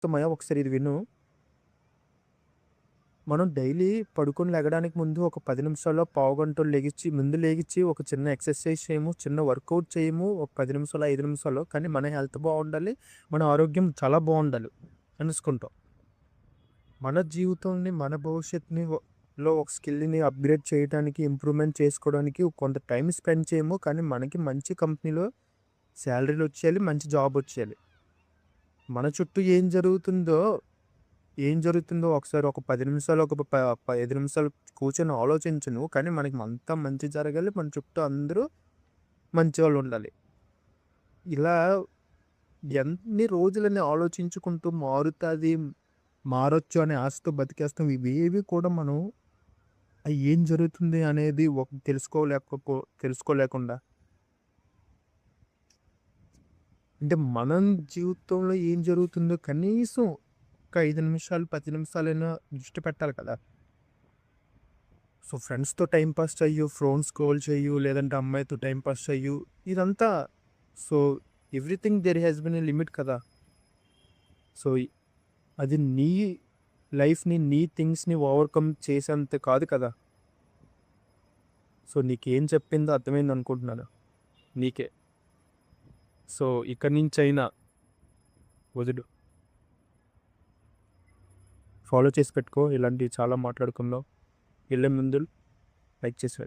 అర్థమయ్యా ఒకసారి ఇది విను. మనం డైలీ పడుకొని లెగడానికి ముందు ఒక 10 నిమిషాల్లో, పావుగంటో లెగిచి ఒక చిన్న ఎక్సర్సైజ్ చేయము, చిన్న వర్కౌట్ చేయము. ఒక 10 నిమిషాలు, 5 నిమిషాలు. కానీ మన హెల్త్ బావుండాలి. మన ఆరోగ్యం చాలా బావుండాలి అనేసుకుంటాం. మన జీవితంని, మన భవిష్యత్తుని లో ఒక స్కిల్‌ని అప్‌గ్రేడ్ చేయటానికి, ఇంప్రూవ్‌మెంట్ చేసుకోవడానికి కొంత టైం స్పెండ్ చేయము. కానీ మనకి మంచి కంపెనీలో సాలరీలొచ్చేయాలి, మంచి జాబొచ్చేయాలి. మన చుట్టూ ఏం జరుగుతుందో ఒకసారి ఒక 10 నిమిషాలు, ఒక 5 నిమిషాలు కూర్చొని ఆలోచించు నువ్వు. కానీ మనకి అంతా మంచి జరగాలి. మన చుట్టూ అందరూ మంచోళ్ళుండాలి. ఇలా ఎన్ని రోజులని ఆలోచించుకుంటూ మారొచ్చు అనే ఆశతో బతికేస్తాం. ఇవేవి కూడా మనం ఏం జరుగుతుంది అనేది తెలుసుకోలేకుండా అంటే మనం జీవితంలో ఏం జరుగుతుందో కనీసం ఒక 5 నిమిషాలు, 10 నిమిషాలైనా దృష్టి పెట్టాలి కదా! సో, ఫ్రెండ్స్‌తో టైమ్ పాస్ చెయ్యు, ఫోన్ స్క్రోల్ చెయ్యు, లేదంటే అమ్మాయితో టైమ్ పాస్ చెయ్యు. ఇదంతా so, everything there has been a limit కదా! సో, అది నీ లైఫ్‌ని, నీ థింగ్స్‌ని ఓవర్‌కమ్ చేసేంత కాదు కదా! సో, నీకేం చెప్పిందో అర్థమైందనుకుంటున్నాను. నీకే. సో, ఇక్కడి నుంచైనా వదులు. ఫాలో చేసి పెట్టుకో. ఇలాంటివి చాలా మాట్లాడుకుందాం. ఎళ్ళే ముందు లైక్ చేసి